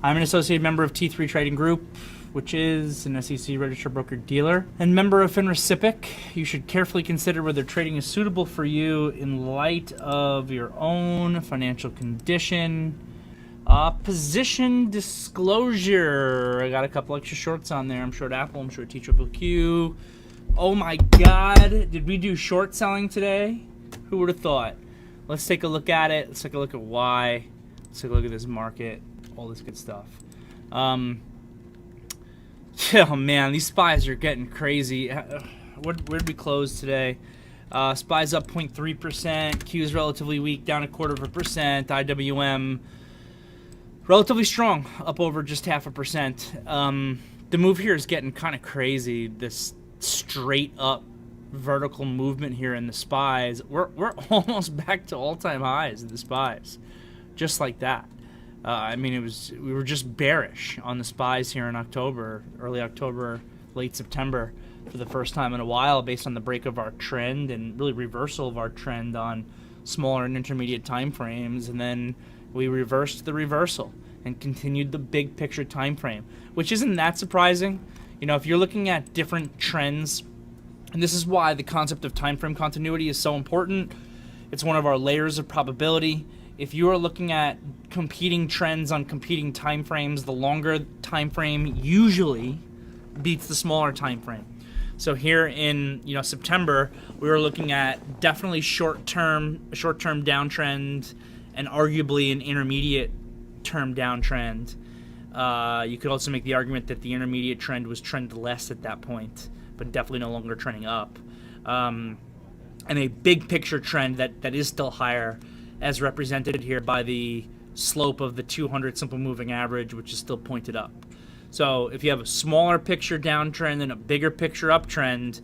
I'm an associate member of T3 Trading Group, which is an SEC registered broker-dealer, and member of FINRA SIPC. You should carefully consider whether trading is suitable for you in light of your own financial condition. Position disclosure. I got a couple extra shorts on there. I'm short Apple, I'm short TQQ. Oh my God, did we do short selling today? Who would have thought? Let's take a look at it. Let's take a look at why. Let's take a look at this market. All this good stuff. Oh man, these SPYs are getting crazy. Where did we close today? SPYs up 0.3%. Q's relatively weak, down 0.25%. IWM relatively strong, up over just 0.5%. The move here is getting kind of crazy. This straight up vertical movement here in the SPYs. We're almost back to all-time highs in the SPYs, just like that. I mean, we were just bearish on the SPYs here in October, early October, late September, for the first time in a while, based on the break of our trend and really reversal of our trend on smaller and intermediate time frames, and then we reversed the reversal and continued the big picture time frame, which isn't that surprising. You know, if you're looking at different trends, and this is why the concept of time frame continuity is so important. It's one of our layers of probability. If you are looking at competing trends on competing time frames, the longer time frame usually beats the smaller time frame. So here in September, we were looking at definitely short-term downtrend and arguably an intermediate term downtrend. You could also make the argument that the intermediate trend was trendless at that point, but definitely no longer trending up. And a big picture trend that is still higher, as represented here by the slope of the 200 simple moving average, which is still pointed up. So if you have a smaller picture downtrend and a bigger picture uptrend,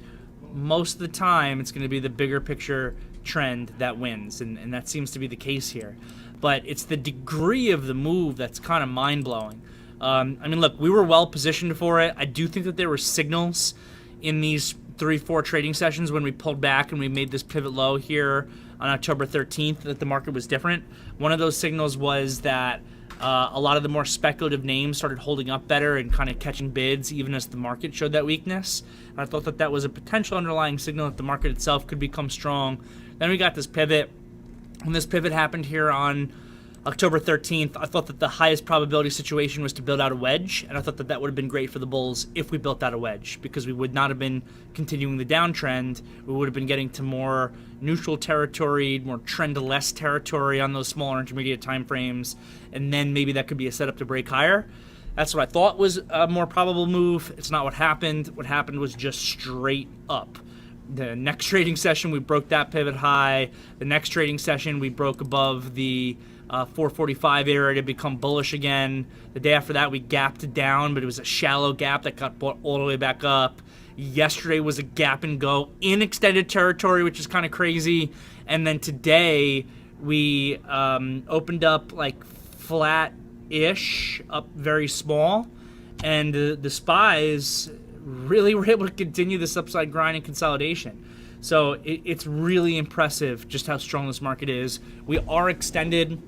most of the time it's going to be the bigger picture trend that wins, and that seems to be the case here. But it's the degree of the move that's kind of mind-blowing. I mean, look, we were well positioned for it. I do think that there were signals in these 3-4 trading sessions when we pulled back and we made this pivot low here on October 13th that the market was different. One of those signals was that a lot of the more speculative names started holding up better and kind of catching bids even as the market showed that weakness. And I thought that was a potential underlying signal that the market itself could become strong. Then we got this pivot. When this pivot happened here on October 13th, I thought that the highest probability situation was to build out a wedge, and I thought that would have been great for the bulls if we built out a wedge, because we would not have been continuing the downtrend. We would have been getting to more neutral territory, more trend-less territory on those smaller intermediate time frames, and then maybe that could be a setup to break higher. That's what I thought was a more probable move. It's not what happened. What happened was just straight up. The next trading session, we broke that pivot high. The next trading session, we broke above the 445 area to become bullish again. The day after that, we gapped down, but it was a shallow gap that got brought all the way back up. Yesterday was a gap and go in extended territory, which is kind of crazy. And then today, we opened up like flat-ish, up very small. And the SPYs really were able to continue this upside grind and consolidation. So it's really impressive just how strong this market is. We are extended.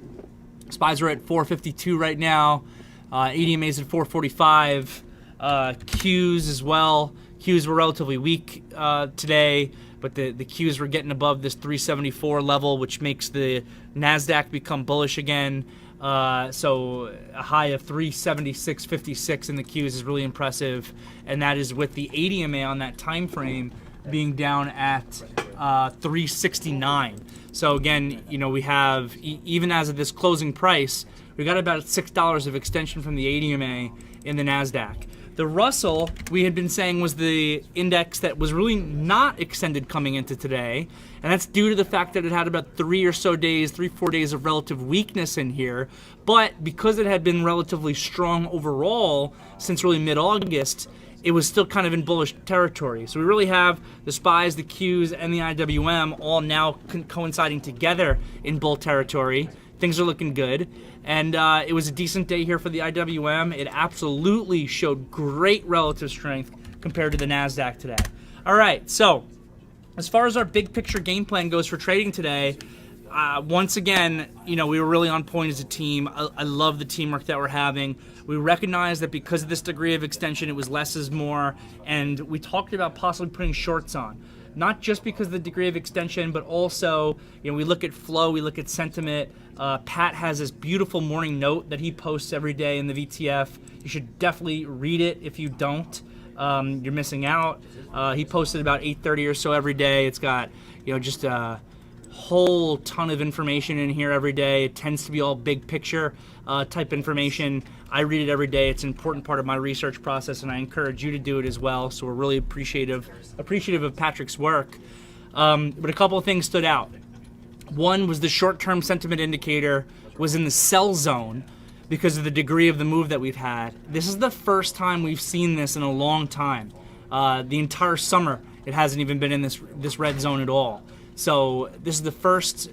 SPYs are at 452 right now. ADMA's at 445. Qs as well. Qs were relatively weak today, but the Qs were getting above this 374 level, which makes the NASDAQ become bullish again. So a high of 376.56 in the Qs is really impressive, and that is with the ADMA on that time frame being down at 369. So again, we have, even as of this closing price, we got about $6 of extension from the ADMA in the NASDAQ. The Russell, we had been saying, was the index that was really not extended coming into today, and that's due to the fact that it had about 3 or 4 days of relative weakness in here. But because it had been relatively strong overall since really mid-August, it was still kind of in bullish territory. So we really have the SPYs, the Qs, and the IWM all now coinciding together in bull territory. Things are looking good. And it was a decent day here for the IWM. It absolutely showed great relative strength compared to the NASDAQ today. All right, so as far as our big picture game plan goes for trading today, once again, we were really on point as a team. I love the teamwork that we're having. We recognize that because of this degree of extension, it was less is more, and we talked about possibly putting shorts on. Not just because of the degree of extension, but also, we look at flow, we look at sentiment. Pat has this beautiful morning note that he posts every day in the VTF. You should definitely read it. If you don't, you're missing out. He posted about 8:30 or so every day. It's got, just a whole ton of information in here every day. It tends to be all big picture type information. I read it every day. It's an important part of my research process, and I encourage you to do it as well. So we're really appreciative of Patrick's work. But a couple of things stood out. One was the short-term sentiment indicator was in the sell zone because of the degree of the move that we've had. This is the first time we've seen this in a long time. The entire summer, it hasn't even been in this red zone at all. So this is the first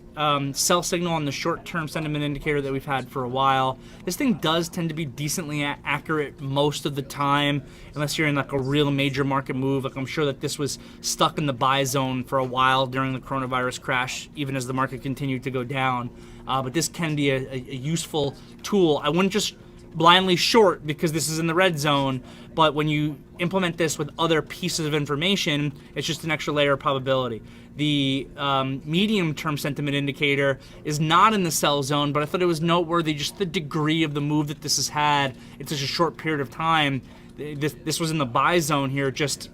sell signal on the short-term sentiment indicator that we've had for a while. This thing does tend to be decently accurate most of the time, unless you're in like a real major market move. Like I'm sure that this was stuck in the buy zone for a while during the coronavirus crash, even as the market continued to go down. But this can be a useful tool. I wouldn't just blindly short because this is in the red zone, but when you implement this with other pieces of information, it's just an extra layer of probability. The medium-term sentiment indicator is not in the sell zone, but I thought it was noteworthy just the degree of the move that this has had in such a short period of time. This was in the buy zone here just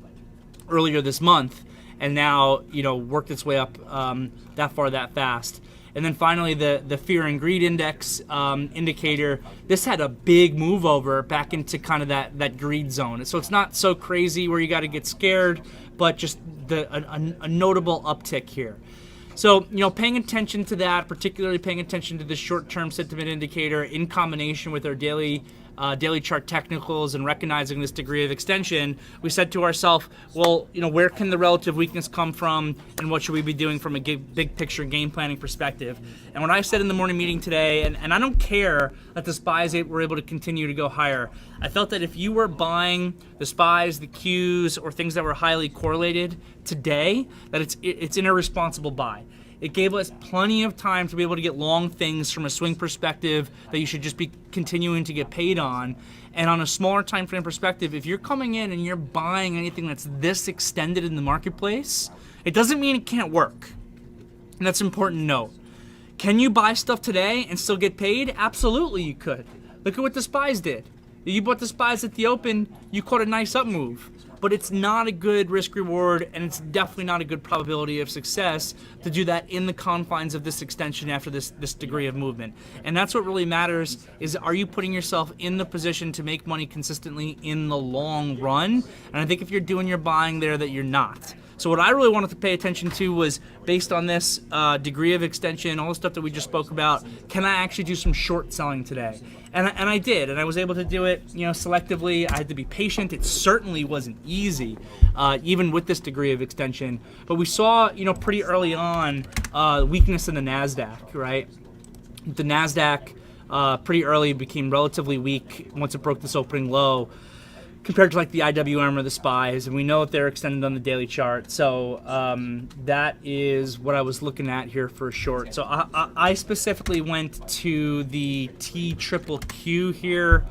earlier this month, and now worked its way up that far that fast. And then finally, the fear and greed index indicator, this had a big move over back into kind of that greed zone. So it's not so crazy where you got to get scared, but just a notable uptick here. So, paying attention to that, particularly paying attention to the short-term sentiment indicator in combination with our daily chart technicals and recognizing this degree of extension, we said to ourselves, well, where can the relative weakness come from and what should we be doing from a big picture game planning perspective? And what I said in the morning meeting today, and I don't care that the SPYs were able to continue to go higher. I felt that if you were buying the SPYs, the Qs, or things that were highly correlated today, that it's an irresponsible buy. It gave us plenty of time to be able to get long things from a swing perspective that you should just be continuing to get paid on. And on a smaller time frame perspective, if you're coming in and you're buying anything that's this extended in the marketplace, it doesn't mean it can't work. And that's important to note. Can you buy stuff today and still get paid? Absolutely you could. Look at what the SPYs did. You bought the SPYs at the open, you caught a nice up move. But it's not a good risk reward, and it's definitely not a good probability of success to do that in the confines of this extension after this degree of movement. And that's what really matters, is are you putting yourself in the position to make money consistently in the long run? And I think if you're doing your buying there, that you're not. So what I really wanted to pay attention to was, based on this degree of extension, all the stuff that we just spoke about, can I actually do some short selling today? And I did, and I was able to do it, selectively. I had to be patient. It certainly wasn't easy, even with this degree of extension. But we saw, pretty early on, weakness in the NASDAQ, right? The NASDAQ pretty early became relatively weak once it broke this opening low, compared to like the IWM or the SPYs, and we know that they're extended on the daily chart. So that is what I was looking at here for a short. So I specifically went to the TQQ here.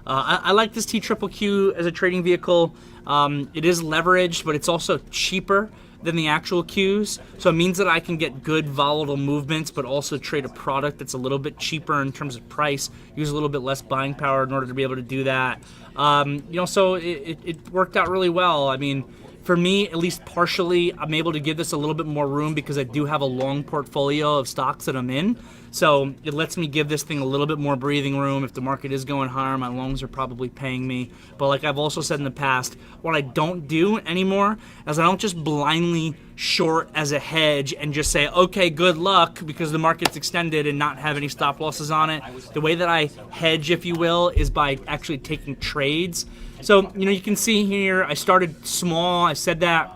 I like this TQQ as a trading vehicle. It is leveraged, but it's also cheaper than the actual Qs. So it means that I can get good volatile movements, but also trade a product that's a little bit cheaper in terms of price, use a little bit less buying power in order to be able to do that. So it worked out really well. I mean, for me, at least partially, I'm able to give this a little bit more room because I do have a long portfolio of stocks that I'm in. So it lets me give this thing a little bit more breathing room. If the market is going higher, my longs are probably paying me. But like I've also said in the past, what I don't do anymore is I don't just blindly short as a hedge and just say, okay, good luck, because the market's extended, and not have any stop losses on it. The way that I hedge, if you will, is by actually taking trades. So, you can see here, I started small. I said that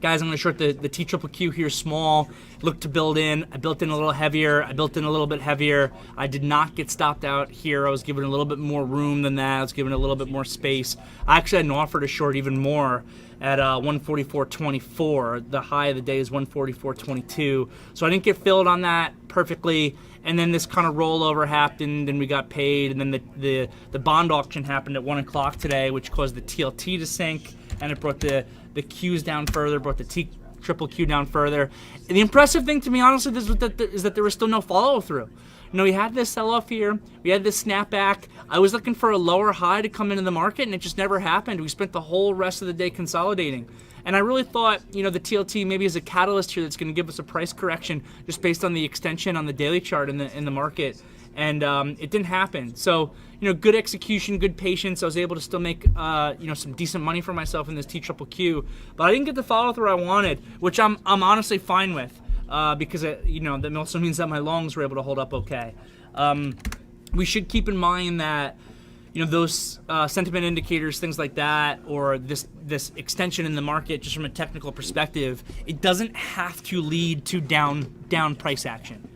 Guys, I'm going to short the TQQ here small. Look to build in. I built in a little heavier. I built in a little bit heavier. I did not get stopped out here. I was given a little bit more room than that. I was given a little bit more space. I actually had an offer to short even more at 144.24. The high of the day is 144.22. So I didn't get filled on that perfectly. And then this kind of rollover happened, and we got paid. And then the bond auction happened at 1 o'clock today, which caused the TLT to sink, and it brought the Qs down further, brought the TQQ down further. And the impressive thing, to me, honestly, is that there was still no follow-through. You know, we had this sell-off here. We had this snapback. I was looking for a lower high to come into the market, and it just never happened. We spent the whole rest of the day consolidating. And I really thought, you know, the TLT maybe is a catalyst here that's going to give us a price correction just based on the extension on the daily chart in the market. And it didn't happen. So, you know, good execution, good patience. I was able to still make, you know, some decent money for myself in this TQQ. But I didn't get the follow-through I wanted, which I'm honestly fine with because, you know, that also means that my longs were able to hold up okay. We should keep in mind that, you know, those sentiment indicators, things like that, or this extension in the market, just from a technical perspective, it doesn't have to lead to down price action.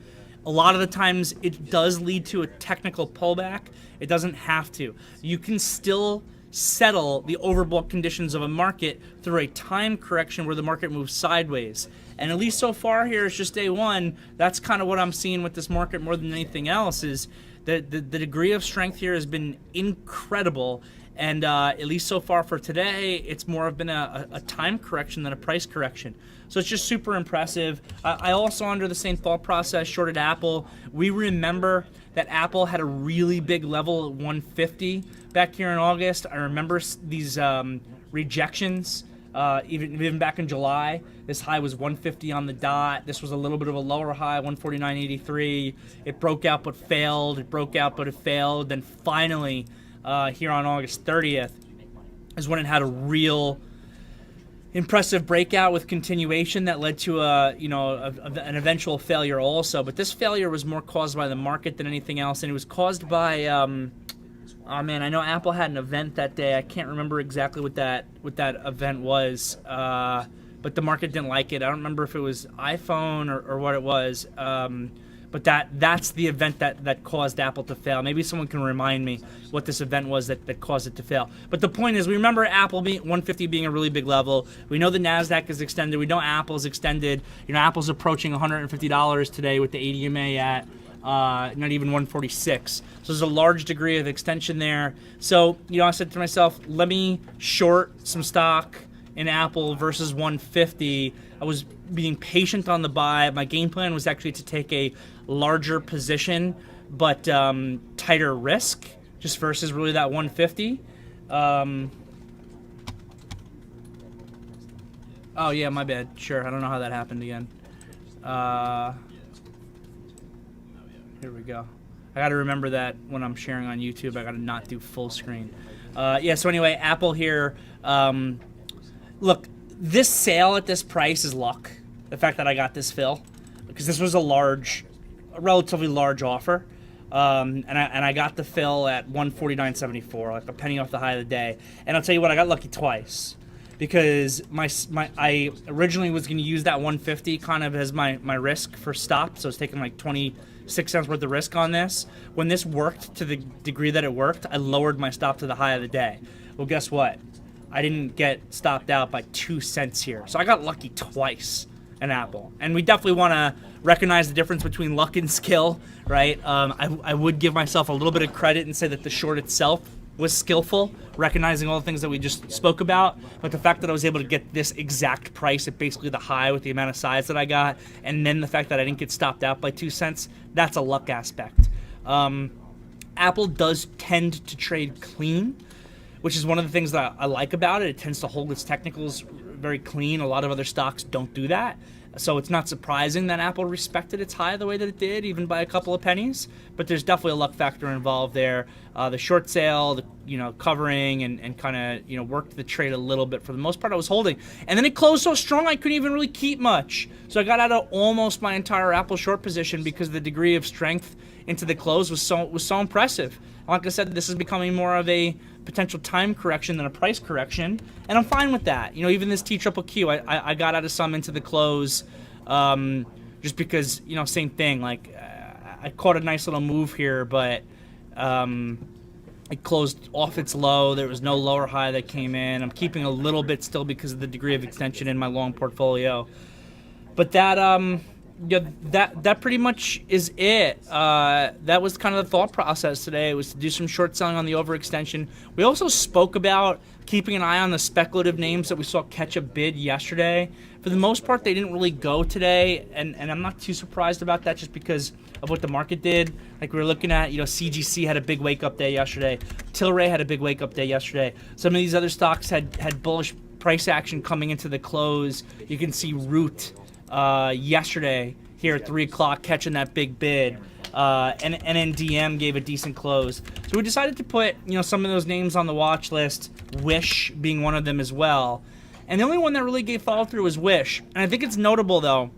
A lot of the times it does lead to a technical pullback. It doesn't have to. You can still settle the overbought conditions of a market through a time correction where the market moves sideways. And at least so far here, it's just day one. That's kind of what I'm seeing with this market more than anything else is the degree of strength here has been incredible. And at least so far for today, it's more of been a time correction than a price correction. So it's just super impressive. I also, under the same thought process, shorted Apple. We remember that Apple had a really big level at 150 back here in August. I remember these rejections, even back in July. This high was 150 on the dot. This was a little bit of a lower high, 149.83. It broke out but failed. It broke out but it failed. Then finally, here on August 30th, is when it had a real impressive breakout with continuation that led to an eventual failure also. But this failure was more caused by the market than anything else, and it was caused by oh man, I know Apple had an event that day. I can't remember exactly what that event was, but the market didn't like it. I don't remember if it was iPhone or what it was. But that's the event that caused Apple to fail. Maybe someone can remind me what this event was that caused it to fail. But the point is, we remember Apple 150 being a really big level. We know the NASDAQ is extended. We know Apple's extended. You know, Apple's approaching $150 today with the ADMA at not even 146. So there's a large degree of extension there. So, you know, I said to myself, let me short some stock in Apple versus 150. I was being patient on the buy. My game plan was actually to take a larger position, but tighter risk, just versus really that 150. Oh yeah, my bad. Sure, I don't know how that happened again. Here we go. I got to remember that when I'm sharing on YouTube, I got to not do full screen. Yeah. So anyway, Apple here. Look, this sale at this price is luck. The fact that I got this fill, because this was a relatively large offer, and I got the fill at 149.74, like a penny off the high of the day. And I'll tell you what, I got lucky twice, because I originally was going to use that 150 kind of as my risk for stop, so I was taking like 26 cents worth of risk on this. When this worked to the degree that it worked, I lowered my stop to the high of the day. Well, guess what? I didn't get stopped out by 2 cents here. So I got lucky twice in Apple. And we definitely want to recognize the difference between luck and skill, right? I would give myself a little bit of credit and say that the short itself was skillful, recognizing all the things that we just spoke about. But the fact that I was able to get this exact price at basically the high with the amount of size that I got, and then the fact that I didn't get stopped out by 2 cents, that's a luck aspect. Apple does tend to trade clean, which is one of the things that I like about it. It tends to hold its technicals very clean. A lot of other stocks don't do that. So it's not surprising that Apple respected its high the way that it did, even by a couple of pennies. But there's definitely a luck factor involved there. The short sale, covering and kind of, worked the trade a little bit. For the most part, I was holding. And then it closed so strong, I couldn't even really keep much. So I got out of almost my entire Apple short position because of the degree of strength into the close was so impressive. Like I said, this is becoming more of a potential time correction than a price correction, and I'm fine with that. You know, even this TQQ, I got out of some into the close, just because, you know, same thing. Like, I caught a nice little move here, but it closed off its low. There was no lower high that came in. I'm keeping a little bit still because of the degree of extension in my long portfolio, but that yeah, that pretty much is it. That was kind of the thought process today. It was to do some short selling on the overextension. We also spoke about keeping an eye on the speculative names that we saw catch a bid yesterday. For the most part, they didn't really go today, and I'm not too surprised about that just because of what the market did. Like, we were looking at, you know, CGC had a big wake-up day yesterday. Tilray had a big wake-up day yesterday. Some of these other stocks had bullish price action coming into the close. You can see Root yesterday here at 3 o'clock catching that big bid, and NNDM gave a decent close. So we decided to put, you know, some of those names on the watch list, Wish being one of them as well. And the only one that really gave follow through was Wish. And I think it's notable though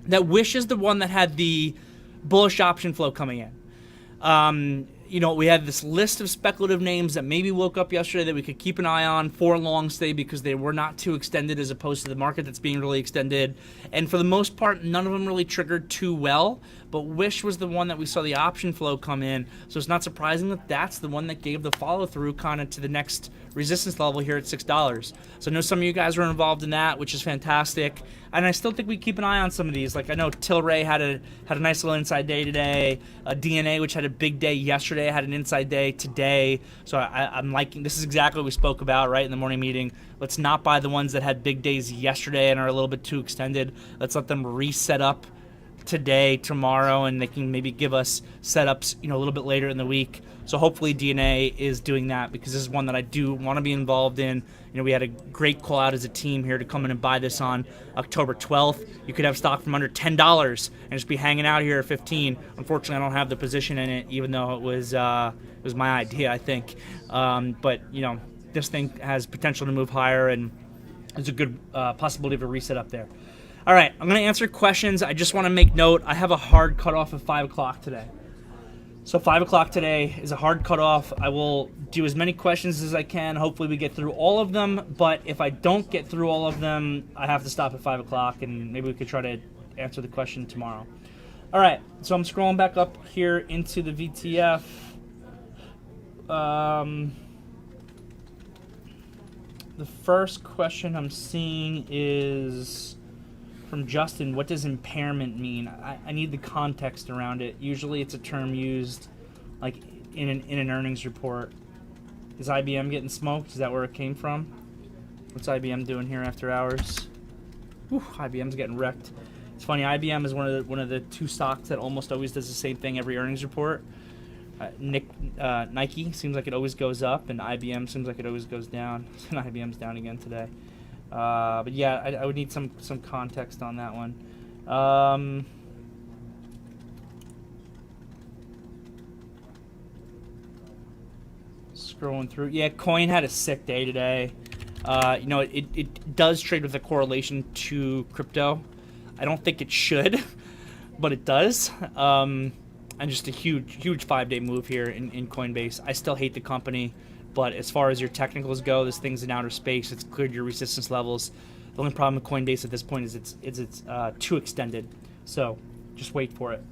that Wish is the one that had the bullish option flow coming in. You know, we had this list of speculative names that maybe woke up yesterday that we could keep an eye on for a long stay because they were not too extended as opposed to the market that's being really extended. And for the most part, none of them really triggered too well. But Wish was the one that we saw the option flow come in. So it's not surprising that that's the one that gave the follow through kind of to the next resistance level here at $6. So I know some of you guys were involved in that, which is fantastic. And I still think we keep an eye on some of these. Like, I know Tilray had a nice little inside day today. DNA, which had a big day yesterday, had an inside day today. So I'm liking, this is exactly what we spoke about, right, in the morning meeting. Let's not buy the ones that had big days yesterday and are a little bit too extended. Let's let them reset up today, tomorrow, and they can maybe give us setups, you know, a little bit later in the week. So hopefully DNA is doing that because this is one that I do want to be involved in. You know, we had a great call out as a team here to come in and buy this on October 12th. You could have stock from under $10 and just be hanging out here at 15. Unfortunately, I don't have the position in it, even though it was my idea, I think. But you know, this thing has potential to move higher, and there's a good possibility of a reset up there. All right, I'm going to answer questions. I just want to make note, I have a hard cutoff of 5 o'clock today. So 5 o'clock today is a hard cutoff. I will do as many questions as I can. Hopefully we get through all of them, but if I don't get through all of them, I have to stop at 5 o'clock, and maybe we could try to answer the question tomorrow. All right, so I'm scrolling back up here into the VTF. The first question I'm seeing is from Justin. What does impairment mean? I need the context around it. Usually it's a term used like in an earnings report. Is IBM getting smoked? Is that where it came from? What's IBM doing here after hours? Whew, IBM's getting wrecked. It's funny, IBM is one of the two stocks that almost always does the same thing every earnings report. Nike seems like it always goes up, and IBM seems like it always goes down. And IBM's down again today. But yeah, I would need some context on that one. Scrolling through. Yeah, Coin had a sick day today. You know, it does trade with a correlation to crypto. I don't think it should, but it does. And just a huge 5-day move here in Coinbase. I still hate the company. But as far as your technicals go, this thing's in outer space. It's cleared your resistance levels. The only problem with Coinbase at this point is it's too extended. So just wait for it.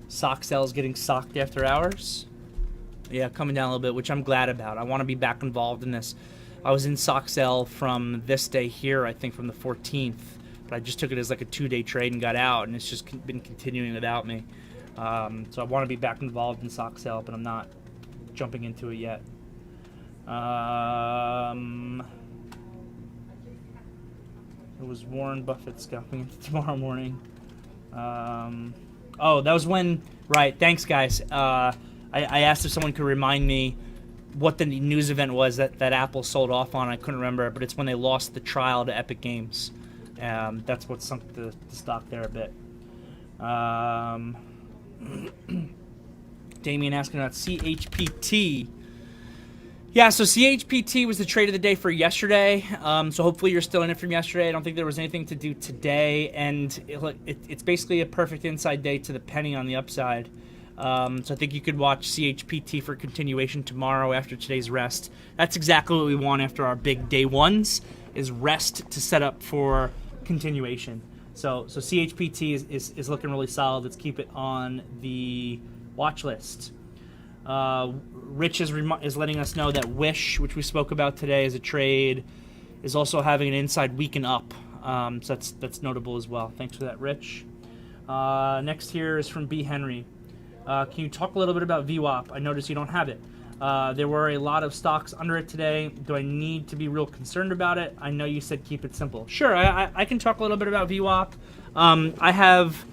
Sock sales getting socked after hours. Yeah, coming down a little bit, which I'm glad about. I want to be back involved in this. I was in sock sell from this day here, I think from the 14th. But I just took it as like a 2-day trade and got out, and it's just been continuing without me. So I want to be back involved in sock sale, but I'm not jumping into it yet. It was Warren Buffett scalping into tomorrow morning. Oh, that was when, right, thanks guys. I asked if someone could remind me what the news event was that Apple sold off on. I couldn't remember, but it's when they lost the trial to Epic Games. That's what sunk the stock there a bit. Damien asking about CHPT. Yeah, so CHPT was the trade of the day for yesterday. So hopefully you're still in it from yesterday. I don't think there was anything to do today, and it's basically a perfect inside day to the penny on the upside. So I think you could watch CHPT for continuation tomorrow after today's rest. That's exactly what we want after our big day ones, is rest to set up for continuation. So CHPT is looking really solid. Let's keep it on the watch list. Rich is letting us know that Wish, which we spoke about today as a trade, is also having an inside week and up. So that's notable as well. Thanks for that, Rich. Next here is from B. Henry. Can you talk a little bit about VWAP? I noticed you don't have it. There were a lot of stocks under it today. Do I need to be real concerned about it? I know you said keep it simple. Sure, I can talk a little bit about VWAP. I have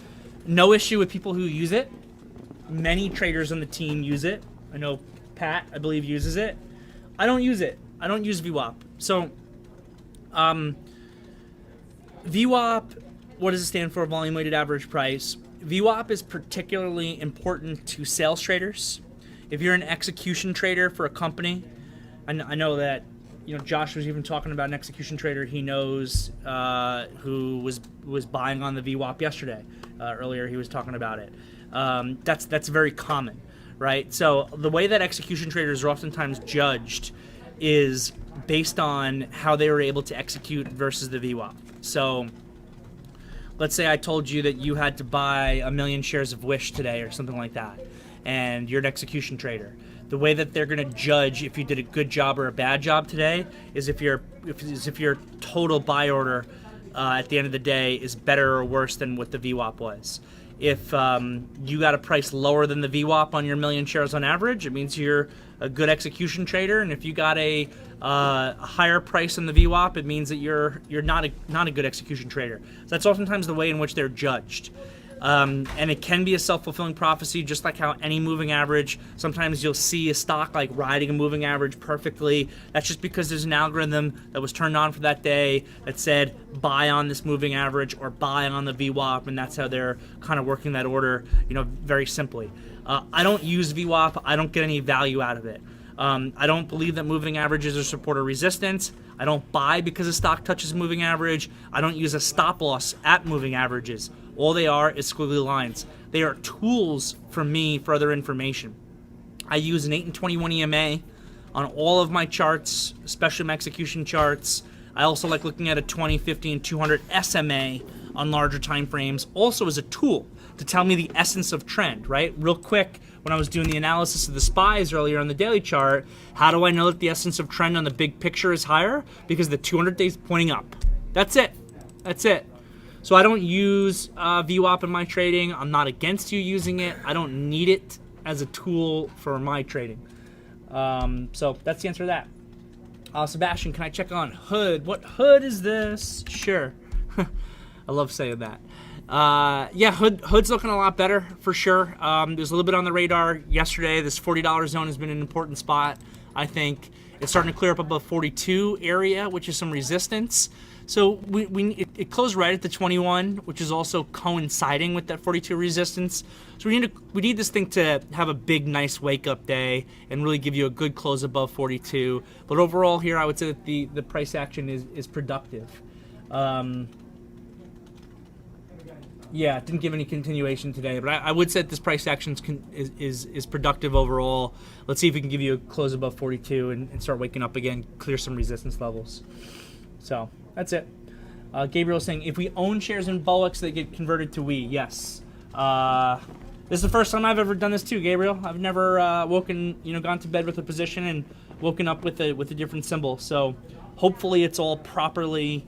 no issue with people who use it. Many traders on the team use it. I know Pat, I believe, uses it. I don't use it. I don't use VWAP. So, VWAP, what does it stand for? Volume weighted average price. VWAP is particularly important to sales traders. If you're an execution trader for a company, I know that Josh was even talking about an execution trader he knows who was buying on the VWAP yesterday. Earlier he was talking about it. That's very common, right? So the way that execution traders are oftentimes judged is based on how they were able to execute versus the VWAP. So let's say I told you that you had to buy 1 million shares of Wish today or something like that, and you're an execution trader. The way that they're going to judge if you did a good job or a bad job today is if your total buy order at the end of the day is better or worse than what the VWAP was. If you got a price lower than the VWAP on your 1 million shares on average, it means you're a good execution trader. And if you got a higher price than the VWAP, it means that you're not a good execution trader. So that's oftentimes the way in which they're judged. And it can be a self-fulfilling prophecy, just like how any moving average, sometimes you'll see a stock like riding a moving average perfectly. That's just because there's an algorithm that was turned on for that day that said buy on this moving average or buy on the VWAP, and that's how they're kind of working that order, very simply. I don't use VWAP. I don't get any value out of it. I don't believe that moving averages are support or resistance. I don't buy because a stock touches moving average. I don't use a stop loss at moving averages. All they are is squiggly lines. They are tools for me for other information. I use an 8 and 21 EMA on all of my charts, especially my execution charts. I also like looking at a 20, 50, and 200 SMA on larger time frames, also as a tool to tell me the essence of trend, right? Real quick, when I was doing the analysis of the SPYs earlier on the daily chart, how do I know that the essence of trend on the big picture is higher? Because the 200 days pointing up. That's it. So I don't use VWAP in my trading. I'm not against you using it. I don't need it as a tool for my trading. So that's the answer to that. Sebastian, can I check on Hood? What Hood is this? Sure. I love saying that. Yeah, Hood's looking a lot better for sure. There's a little bit on the radar yesterday. This $40 zone has been an important spot. I think it's starting to clear up above 42 area, which is some resistance. So it closed right at the 21, which is also coinciding with that 42 resistance. So we need this thing to have a big, nice wake-up day and really give you a good close above 42. But overall here, I would say that the price action is productive. Yeah, it didn't give any continuation today, but I would say that this price action is productive overall. Let's see if we can give you a close above 42 and start waking up again, clear some resistance levels. So that's it. Gabriel saying, if we own shares in Bullocks, they get converted to we. Yes. This is the first time I've ever done this too, Gabriel. I've never gone to bed with a position and woken up with a different symbol. So hopefully it's all properly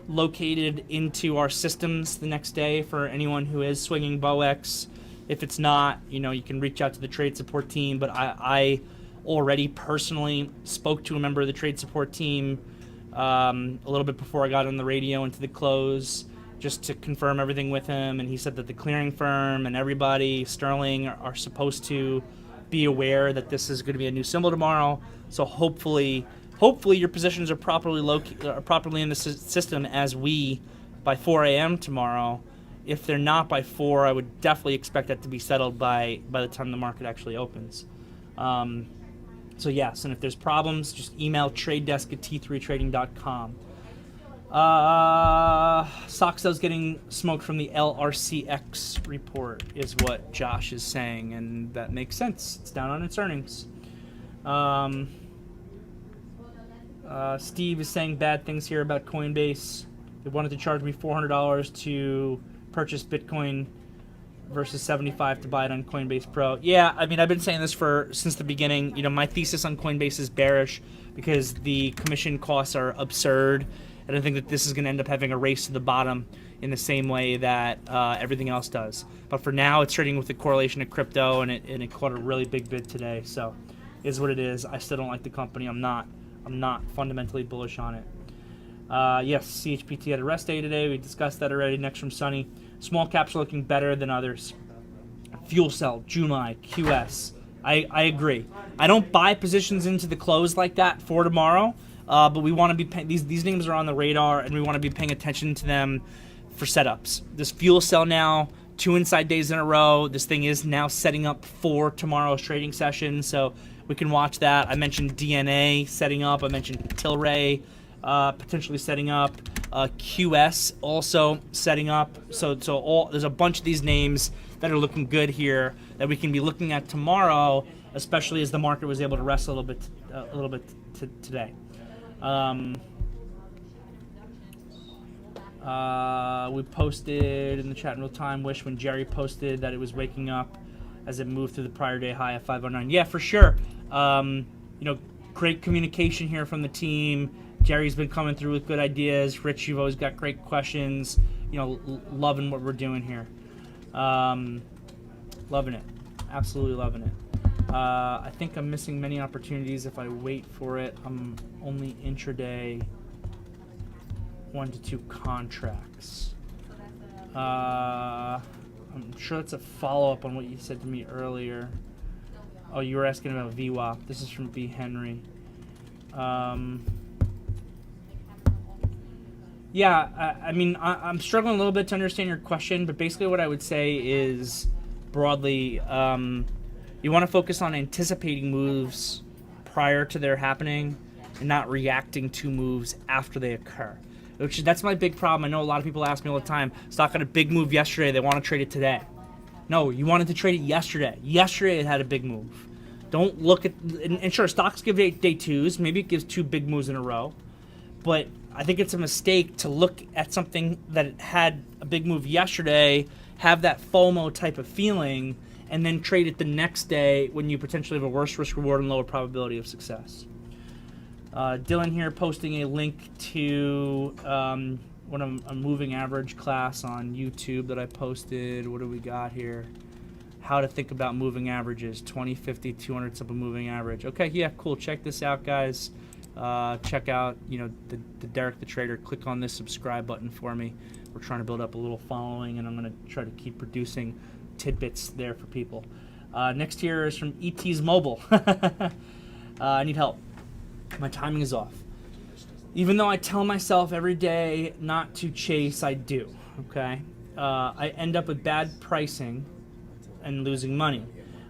located into our systems the next day for anyone who is swinging BOX. If it's not, you can reach out to the trade support team. But I already personally spoke to a member of the trade support team a little bit before I got on the radio into the close, just to confirm everything with him, and he said that the clearing firm and everybody, Sterling, are supposed to be aware that this is going to be a new symbol tomorrow. So hopefully your positions are properly in the system as by 4 a.m. tomorrow. If they're not by 4, I would definitely expect that to be settled by the time the market actually opens. So yes, and if there's problems, just email tradedesk@t3trading.com. Soxo's getting smoked from the LRCX report is what Josh is saying, and that makes sense. It's down on its earnings. Steve is saying bad things here about Coinbase. They wanted to charge me $400 to purchase Bitcoin versus $75 to buy it on Coinbase Pro. Yeah, I mean, I've been saying this since the beginning. You know, my thesis on Coinbase is bearish because the commission costs are absurd. And I think that this is going to end up having a race to the bottom in the same way that everything else does. But for now, it's trading with the correlation of crypto, and it caught a really big bid today. So, is what it is. I still don't like the company. I'm not fundamentally bullish on it. Yes, CHPT had a rest day today. We discussed that already. Next from Sunny. Small caps are looking better than others. Fuel Cell, Jumai, QS. I agree. I don't buy positions into the close like that for tomorrow. But we want to be these names are on the radar, and we want to be paying attention to them for setups. This Fuel Cell now, 2 inside days in a row. This thing is now setting up for tomorrow's trading session, so we can watch that. I mentioned DNA setting up. I mentioned Tilray potentially setting up. QS also setting up. So there's a bunch of these names that are looking good here that we can be looking at tomorrow, especially as the market was able to rest a little bit today. We posted in the chat in real time. Wish when Jerry posted that it was waking up as it moved through the prior day high of 509. Yeah, for sure. Great communication here from the team. Jerry's been coming through with good ideas. Rich, you've always got great questions. Loving what we're doing here. Loving it. Absolutely loving it. I think I'm missing many opportunities if I wait for it. I'm only intraday 1 to 2 contracts. I'm sure that's a follow-up on what you said to me earlier. Oh, you were asking about VWAP. This is from B. Henry. Yeah, I mean, I'm struggling a little bit to understand your question, but basically what I would say is broadly, you want to focus on anticipating moves prior to their happening and not reacting to moves after they occur. That's my big problem. I know a lot of people ask me all the time, stock had a big move yesterday, they want to trade it today. No, you wanted to trade it yesterday. Yesterday it had a big move. Don't look at, and sure, stocks give day twos, maybe it gives 2 big moves in a row, but I think it's a mistake to look at something that had a big move yesterday, have that FOMO type of feeling, and then trade it the next day when you potentially have a worse risk reward and lower probability of success. Dylan here posting a link to a moving average class on YouTube that I posted. What do we got here? How to think about moving averages, 20, 50, 200 simple moving average. Okay, yeah, cool. Check this out, guys. Check out, the Derrick the Trader. Click on this subscribe button for me. We're trying to build up a little following, and I'm going to try to keep producing tidbits there for people. Next here is from ET's Mobile. I need help. My timing is off. Even though I tell myself every day not to chase, I do. Okay? I end up with bad pricing and losing money.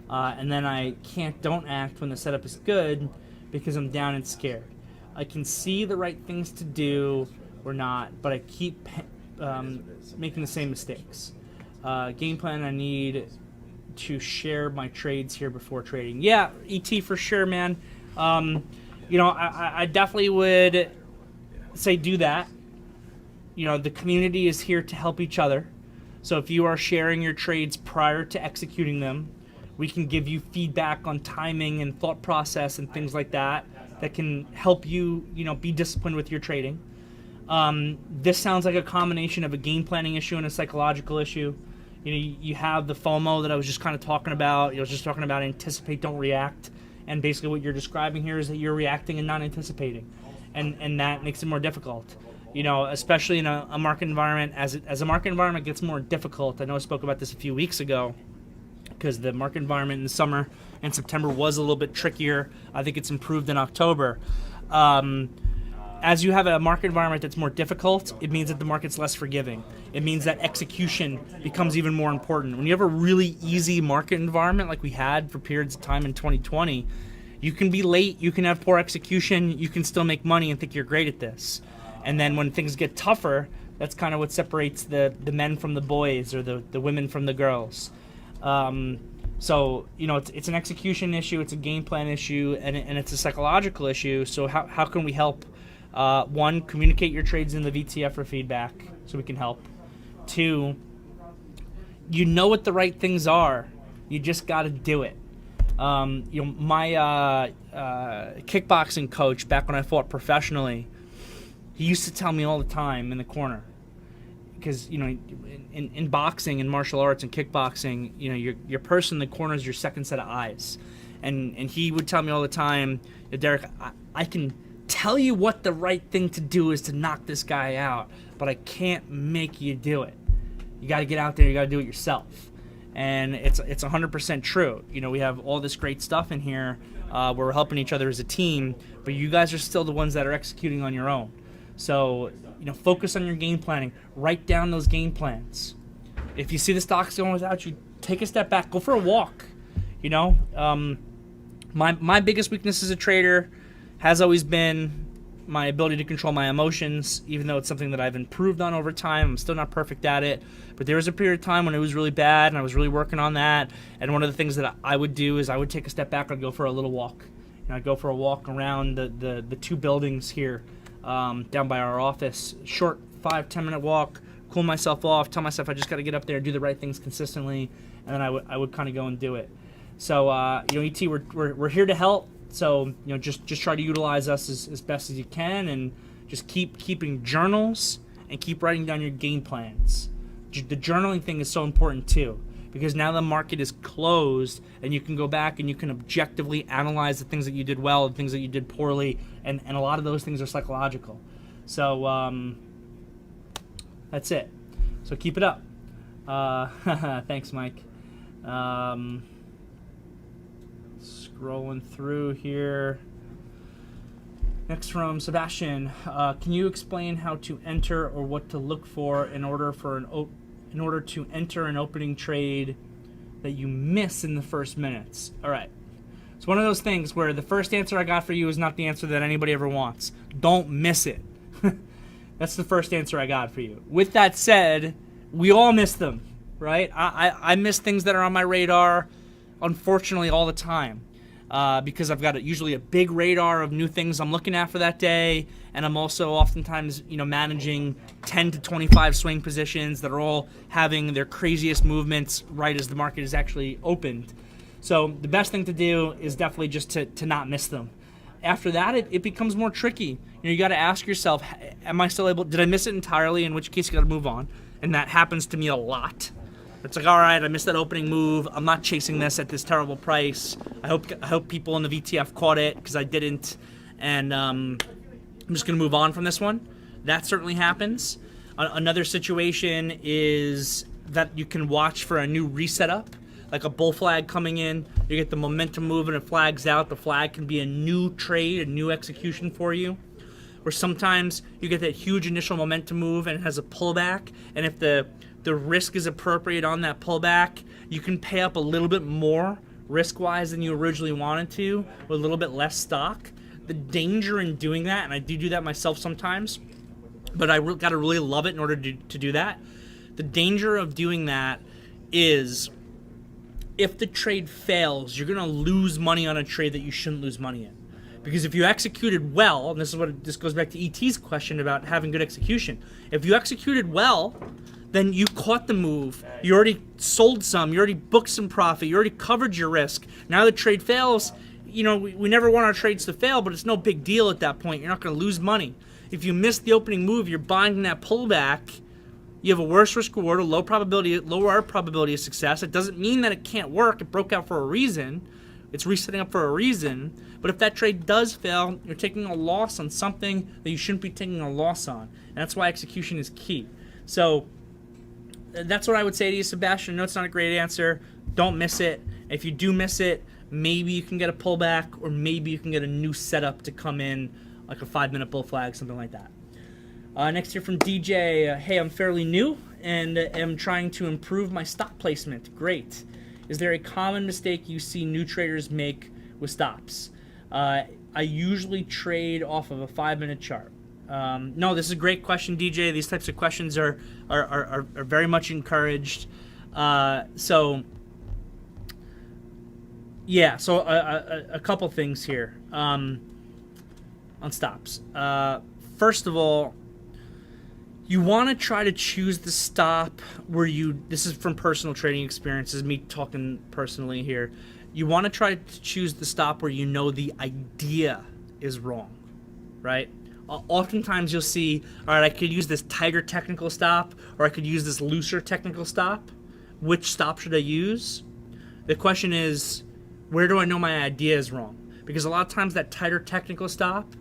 And then I don't act when the setup is good because I'm down and scared. I can see the right things to do or not, but I keep making the same mistakes. Game plan, I need to share my trades here before trading. Yeah, ET for sure, man. I definitely would say do that. The community is here to help each other. So if you are sharing your trades prior to executing them, we can give you feedback on timing and thought process and things like that can help you, be disciplined with your trading. This sounds like a combination of a game planning issue and a psychological issue. You have the FOMO that I was just kind of talking about. I was just talking about anticipate, don't react. And basically what you're describing here is that you're reacting and not anticipating. And that makes it more difficult. Especially in a market environment, as a market environment gets more difficult. I know I spoke about this a few weeks ago because the market environment in the summer and September was a little bit trickier. I think it's improved in October. As you have a market environment that's more difficult, it means that the market's less forgiving. It means that execution becomes even more important. When you have a really easy market environment like we had for periods of time in 2020, You can be late, you can have poor execution, you can still make money and think you're great at this. And then when things get tougher, that's kind of what separates the men from the boys, or the women from the girls. So, you know, it's an execution issue, it's a game plan issue, and it's a psychological issue. So how can we help? One, communicate your trades in the VTF for feedback so we can help. Two, you know what the right things are. You just got to do it. You know, my kickboxing coach, back when I fought professionally, he used to tell me all the time in the corner, because, you know, in boxing and martial arts and kickboxing, you know, your person in the corner is your second set of eyes. And he would tell me all the time, Derrick, I can tell you what the right thing to do is to knock this guy out, but I can't make you do it. You got to get out there, you got to do it yourself. And it's 100% true. You know, we have all this great stuff in here where we're helping each other as a team, but you guys are still the ones that are executing on your own. So, you know, focus on your game planning. Write down those game plans. If you see the stocks going without you, take a step back. Go for a walk. You know, my biggest weakness as a trader has always been my ability to control my emotions, even though it's something that I've improved on over time. I'm still not perfect at it. But there was a period of time when it was really bad, and I was really working on that. And one of the things that I would do is I would take a step back and I'd go for a little walk. And I'd go for a walk around the two buildings here. Down by our office, short 5-10 minute walk, cool myself off, tell myself I just got to get up there and do the right things consistently, and then I would kind of go and do it. So you know, ET, we're here to help. So, you know, just try to utilize us as best as you can, and just keeping journals and keep writing down your game plans. The journaling thing is so important too, because now the market is closed and you can go back and you can objectively analyze the things that you did well and things that you did poorly, and a lot of those things are psychological. So that's it. So keep it up. Thanks, Mike. Scrolling through here. Next from Sebastian. Can you explain how to enter or what to look for in order to enter an opening trade that you miss in the first minutes? All right. It's one of those things where the first answer I got for you is not the answer that anybody ever wants. Don't miss it. That's the first answer I got for you. With that said, we all miss them, right? I miss things that are on my radar, unfortunately, all the time. Because I've got usually a big radar of new things I'm looking at for that day, and I'm also oftentimes, you know, managing 10 to 25 swing positions that are all having their craziest movements right as the market is actually opened. So the best thing to do is definitely just to not miss them. After that, it becomes more tricky. You know, you got to ask yourself, am I still able? Did I miss it entirely? In which case, you got to move on, and that happens to me a lot. It's like, all right, I missed that opening move. I'm not chasing this at this terrible price. I hope people in the VTF caught it, because I didn't, and I'm just going to move on from this one. That certainly happens. Another situation is that you can watch for a new reset up, like a bull flag coming in. You get the momentum move and it flags out. The flag can be a new trade, a new execution for you. Or sometimes you get that huge initial momentum move and it has a pullback, and if the risk is appropriate on that pullback, you can pay up a little bit more risk-wise than you originally wanted to with a little bit less stock. The danger in doing that, and I do that myself sometimes, but I got to really love it in order to do that. The danger of doing that is if the trade fails, you're going to lose money on a trade that you shouldn't lose money in. Because if you executed well, and this goes back to ET's question about having good execution, if you executed well, then you caught the move. You already sold some. You already booked some profit. You already covered your risk. Now the trade fails. You know, we never want our trades to fail, but it's no big deal at that point. You're not going to lose money. If you miss the opening move, you're buying that pullback. You have a worse risk reward, a lower probability of success. It doesn't mean that it can't work. It broke out for a reason. It's resetting up for a reason. But if that trade does fail, you're taking a loss on something that you shouldn't be taking a loss on. And that's why execution is key. So that's what I would say to you, Sebastian. I know it's not a great answer. Don't miss it. If you do miss it, maybe you can get a pullback, or maybe you can get a new setup to come in, like a 5-minute bull flag, something like that. Next here from DJ. Hey, I'm fairly new and am trying to improve my stop placement. Great. Is there a common mistake you see new traders make with stops? I usually trade off of a 5-minute chart. No, this is a great question, DJ. These types of questions are very much encouraged. So a couple things here on stops. First of all, you want to try to choose the stop where this is from personal trading experiences, me talking personally here. You want to try to choose the stop where you know the idea is wrong, right? Oftentimes you'll see, all right, I could use this tighter technical stop, or I could use this looser technical stop. Which stop should I use? The question is, where do I know my idea is wrong? Because a lot of times that tighter technical stop,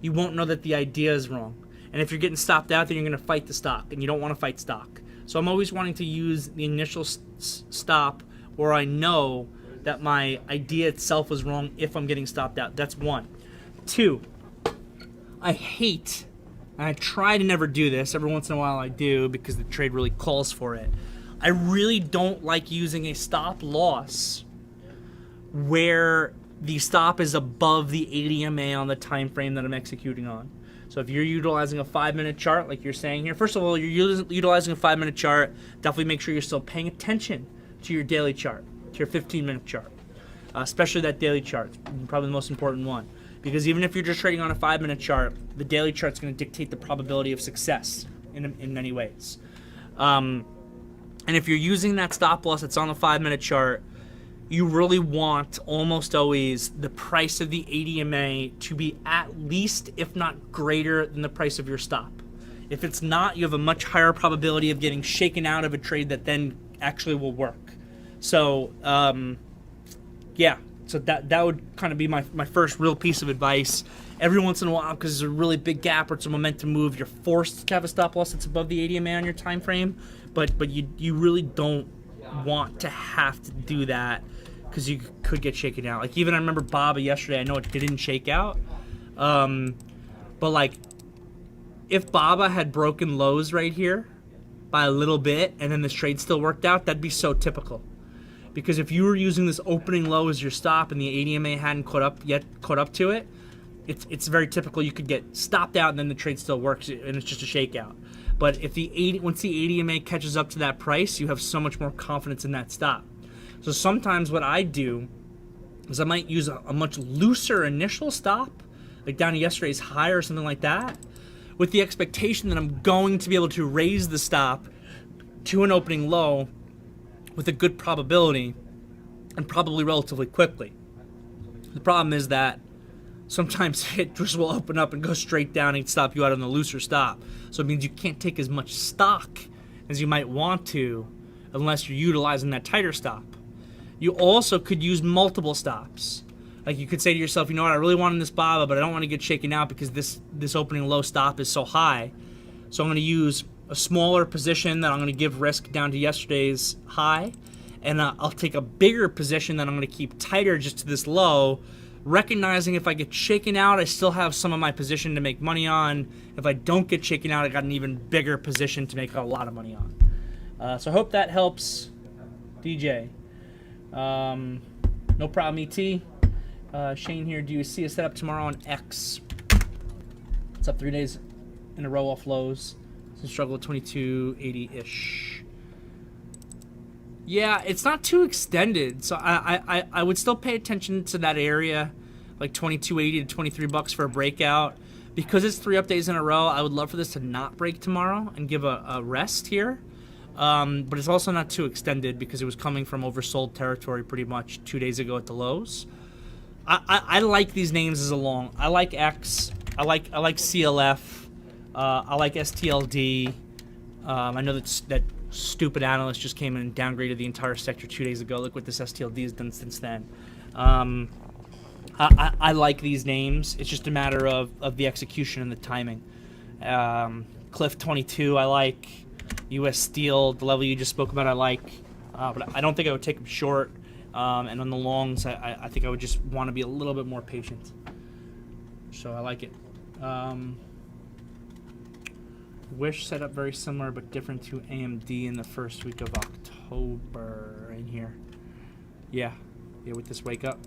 you won't know that the idea is wrong. And if you're getting stopped out, then you're going to fight the stock, and you don't want to fight stock. So I'm always wanting to use the initial stop where I know that my idea itself is wrong if I'm getting stopped out. That's one. Two, I hate, and I try to never do this, every once in a while I do because the trade really calls for it. I really don't like using a stop loss where the stop is above the ADMA on the time frame that I'm executing on. So if you're utilizing a 5-minute chart, like you're saying here, first of all, you're utilizing a 5-minute chart, definitely make sure you're still paying attention to your daily chart, to your 15-minute chart, especially that daily chart, probably the most important one. Because even if you're just trading on a 5-minute chart, the daily chart's going to dictate the probability of success in many ways. And if you're using that stop loss that's on the 5-minute chart, you really want almost always the price of the ADMA to be at least, if not greater, than the price of your stop. If it's not, you have a much higher probability of getting shaken out of a trade that then actually will work. So, so that would kind of be my first real piece of advice. Every once in a while, because there's a really big gap or it's a momentum move, you're forced to have a stop loss that's above the ADMA on your time frame, but you really don't want to have to do that because you could get shaken out. Like even I remember Baba yesterday, I know it didn't shake out, but like if Baba had broken lows right here by a little bit and then this trade still worked out, that'd be so typical. Because if you were using this opening low as your stop and the ADMA hadn't caught up to it, it's very typical you could get stopped out and then the trade still works and it's just a shakeout. But if once the ADMA catches up to that price, you have so much more confidence in that stop. So sometimes what I do is I might use a much looser initial stop, like down to yesterday's high or something like that, with the expectation that I'm going to be able to raise the stop to an opening low with a good probability and probably relatively quickly. The problem is that sometimes it just will open up and go straight down and stop you out on the looser stop. So it means you can't take as much stock as you might want to unless you're utilizing that tighter stop. You also could use multiple stops. Like you could say to yourself, you know what, I really want in this Baba, but I don't want to get shaken out because this opening low stop is so high. So I'm going to use a smaller position that I'm going to give risk down to yesterday's high, and I'll take a bigger position that I'm going to keep tighter just to this low, recognizing if I get shaken out, I still have some of my position to make money on. If I don't get shaken out, I got an even bigger position to make a lot of money on. So I hope that helps, DJ. No problem, ET. Shane here, do you see a setup tomorrow on X? It's up 3 days in a row off lows. So struggle at 2280-ish. Yeah, it's not too extended, so I would still pay attention to that area, like 2280 to 23 bucks for a breakout. Because it's 3 up days in a row, I would love for this to not break tomorrow and give a rest here. But it's also not too extended because it was coming from oversold territory pretty much 2 days ago at the lows. I like these names as a long. I like X. I like CLF. I like STLD. I know that stupid analyst just came in and downgraded the entire sector 2 days ago. Look what this STLD has done since then. I like these names. It's just a matter of the execution and the timing. Cliff 22, I like. US Steel, the level you just spoke about, I like. But I don't think I would take them short. And on the longs, I think I would just want to be a little bit more patient. So I like it. Wish set up very similar but different to AMD in the first week of October in here. Yeah, with this wake up.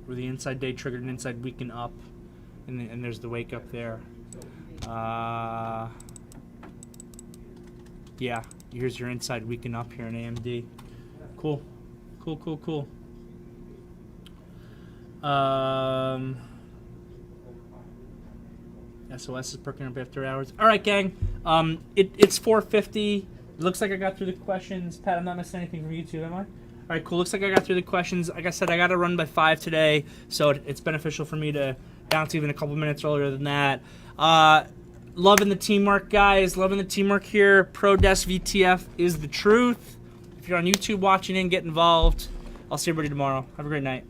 where the inside day triggered an inside weaken up, and there's the wake up there. Yeah, here's your inside weaken up here in AMD. Cool. Cool. SOS is perking up after hours. All right, gang. It's 4:50. It looks like I got through the questions. Pat, I'm not missing anything from YouTube, am I? All right, cool. Looks like I got through the questions. Like I said, I got to run by 5 today, so it's beneficial for me to bounce even a couple minutes earlier than that. Loving the teamwork, guys. Loving the teamwork here. Pro Desk VTF is the truth. If you're on YouTube watching in, get involved. I'll see everybody tomorrow. Have a great night.